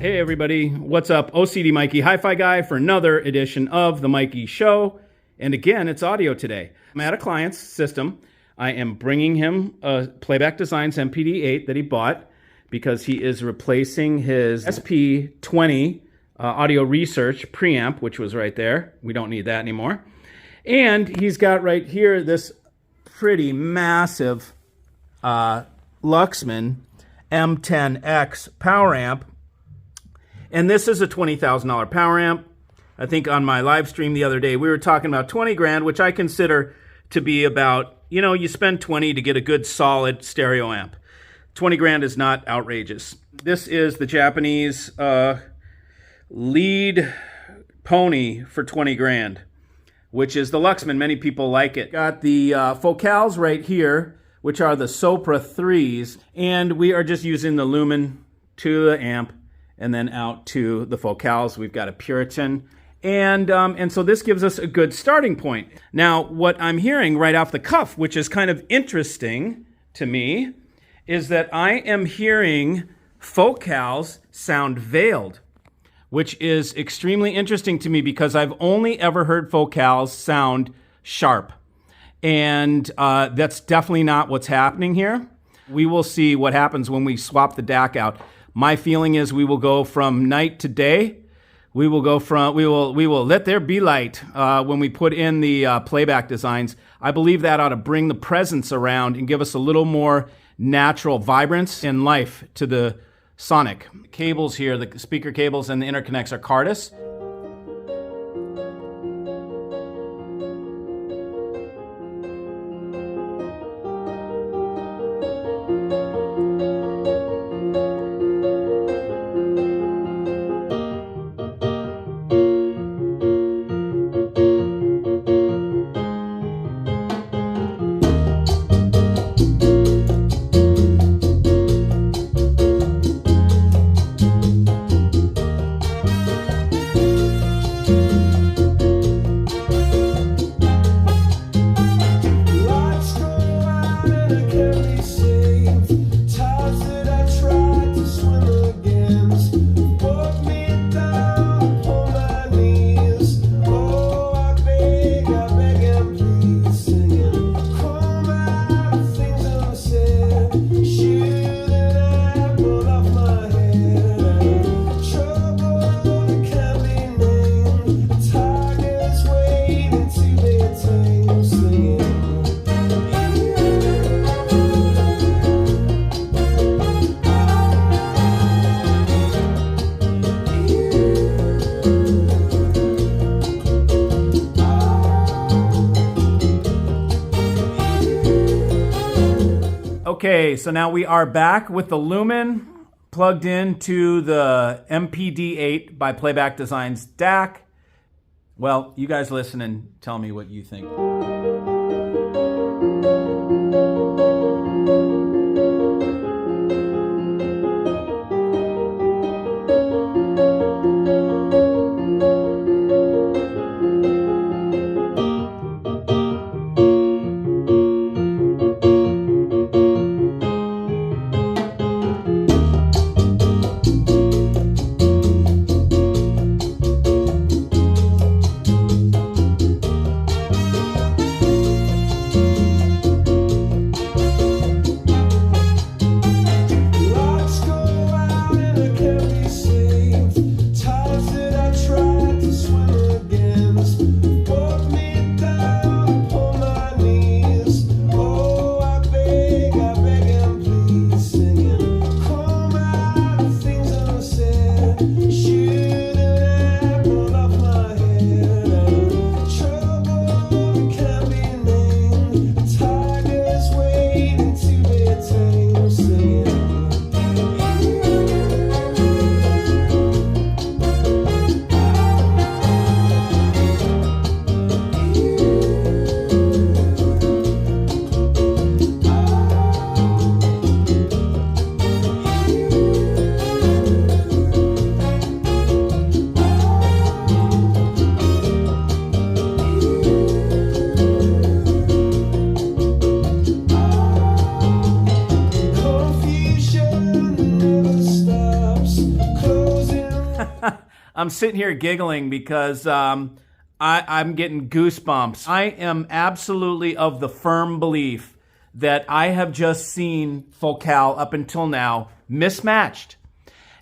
Hey everybody, what's up? OCD Mikey, Hi-Fi Guy for another edition of The Mikey Show. And again, it's audio today. I'm at a client's system. I am bringing him a Playback Designs MPD-8 that he bought because he is replacing his SP20 audio research preamp, which was right there. We don't need that anymore. And he's got right here this pretty massive LUXMAN M1OX power amp. And this is a $20,000 power amp. I think on my live stream the other day, we were talking about 20 grand, which I consider to be about, you know, you spend 20 to get a good solid stereo amp. 20 grand is not outrageous. This is the Japanese lead pony for 20 grand, which is the LUXMAN. Many people like it. Got the focals right here, which are the SOPRA 3s, and we are just using the lumen to the amp and then out to the focals. We've got a Puritan. And so this gives us a good starting point. Now, what I'm hearing right off the cuff, which is kind of interesting to me, is that I am hearing focals sound veiled, which is extremely interesting to me because I've only ever heard focals sound sharp. And that's definitely not what's happening here. We will see what happens when we swap the DAC out. My feeling is we will go from night to day. We will let there be light when we put in the Playback Designs. I believe that ought to bring the presence around and give us a little more natural vibrance and life to the sonic. Cables here, the speaker cables and the interconnects are Cardus. Okay, so now we are back with the Lumen plugged into the MPD-8 by Playback Designs DAC. Well, you guys listen and tell me what you think. I'm sitting here giggling because I'm getting goosebumps. I am absolutely of the firm belief that I have just seen Focal up until now mismatched.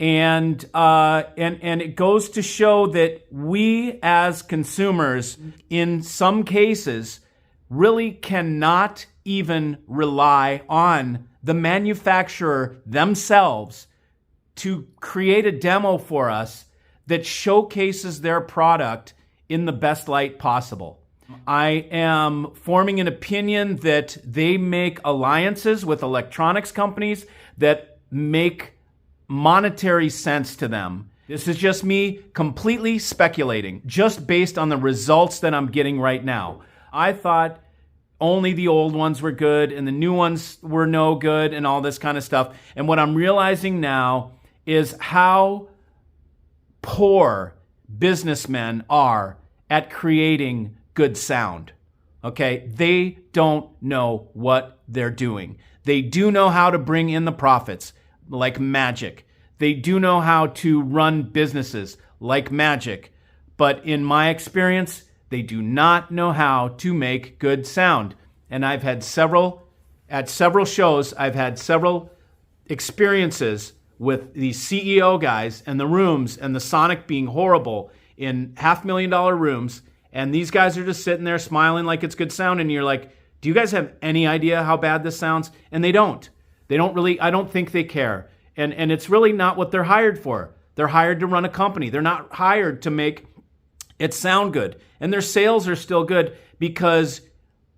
And it goes to show that we as consumers, in some cases, really cannot even rely on the manufacturer themselves to create a demo for us that showcases their product in the best light possible. I am forming an opinion that they make alliances with electronics companies that make monetary sense to them. This is just me completely speculating, just based on the results that I'm getting right now. I thought only the old ones were good and the new ones were no good and all this kind of stuff. And what I'm realizing now is how poor businessmen are at creating good sound. Okay? They don't know what they're doing. They do know how to bring in the profits like magic. They do know how to run businesses like magic. But in my experience, they do not know how to make good sound. And I've had at several shows, I've had several experiences with the CEO guys and the rooms and the sonic being horrible in $500,000 rooms. And these guys are just sitting there smiling like it's good sound. And you're like, do you guys have any idea how bad this sounds? And they don't. They don't really, I don't think they care. And it's really not what they're hired for. They're hired to run a company. They're not hired to make it sound good. And their sales are still good because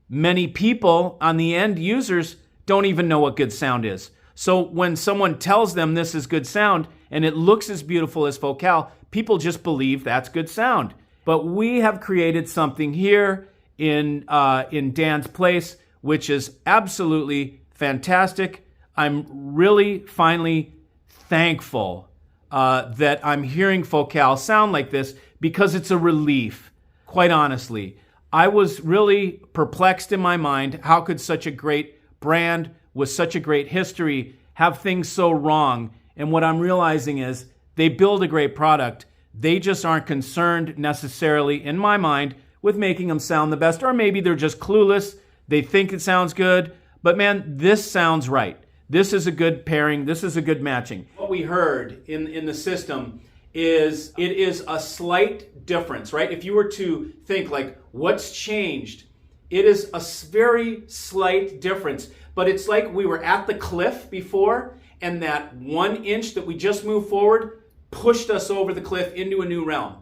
many people on the end users don't even know what good sound is. So when someone tells them this is good sound and it looks as beautiful as Focal, people just believe that's good sound. But we have created something here in Dan's place, which is absolutely fantastic. I'm really finally thankful that I'm hearing Focal sound like this because it's a relief, quite honestly. I was really perplexed in my mind. How could such a great brand with such a great history have things so wrong? And what I'm realizing is they build a great product. They just aren't concerned necessarily, in my mind, with making them sound the best. Or maybe they're just clueless. They think it sounds good. But man, this sounds right. This is a good pairing. This is a good matching. What we heard in the system is it is a slight difference, right? If you were to think like, what's changed? It is a very slight difference. But it's like we were at the cliff before, and that 1 inch that we just moved forward pushed us over the cliff into a new realm.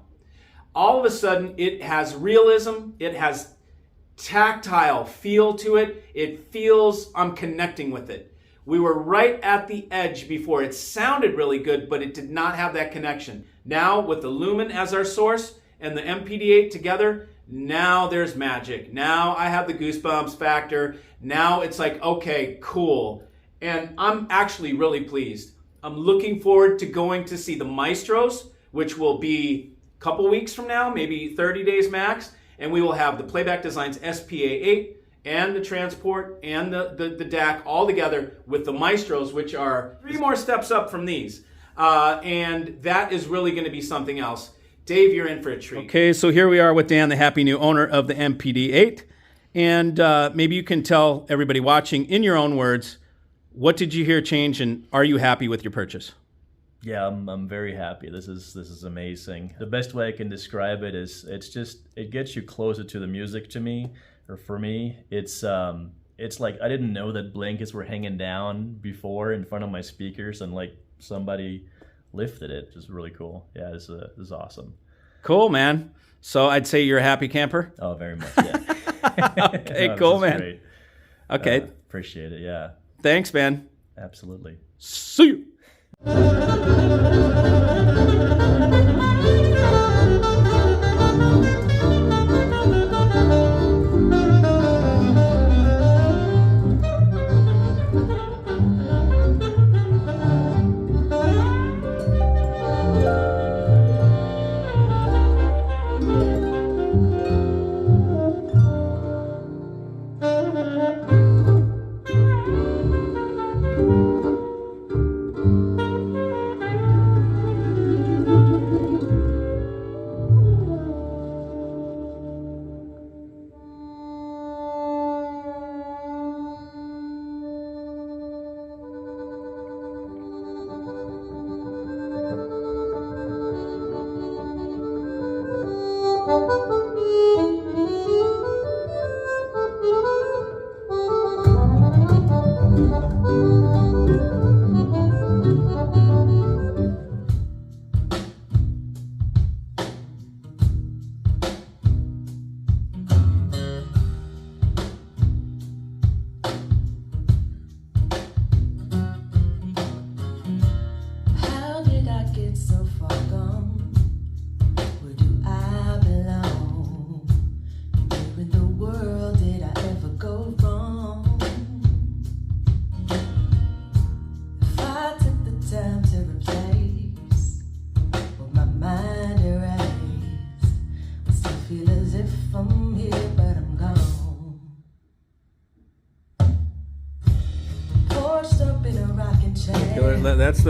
All of a sudden, it has realism. It has tactile feel to it. It feels I'm connecting with it. We were right at the edge before. It sounded really good, but it did not have that connection. Now, with the Lumen as our source and the MPD-8 together, now there's magic. Now I have the goosebumps factor. Now it's like, okay, cool. And I'm actually really pleased. I'm looking forward to going to see the Maestros, which will be a couple weeks from now, maybe 30 days max. And we will have the Playback Designs SPA-8 and the Transport and the DAC all together with the Maestros, which are 3 more steps up from these. And that is really going to be something else. Dave, you're in for a treat. Okay, so here we are with Dan, the happy new owner of the MPD-8. And maybe you can tell everybody watching in your own words, what did you hear change and are you happy with your purchase? Yeah, I'm very happy. This is amazing. The best way I can describe it is it gets you closer to the music to me, or for me. It's like I didn't know that blankets were hanging down before in front of my speakers, and like somebody lifted it. It's really cool. Yeah, this is awesome. Cool, man. So I'd say you're a happy camper? Oh, very much, yeah. Okay, no, cool, man. Great. Okay. Appreciate it, yeah. Thanks, man. Absolutely. See you.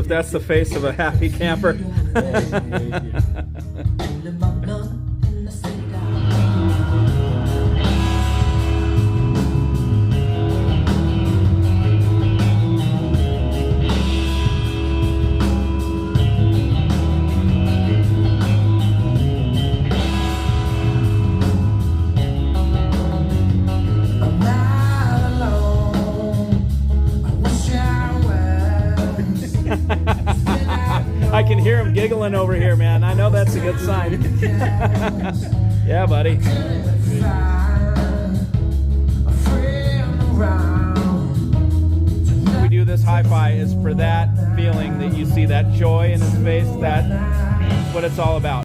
That's the face of a happy camper. I can hear him giggling over here, man. I know that's a good sign. Yeah, buddy. We do this hi-fi is for that feeling that you see, that joy in his face. That's what it's all about.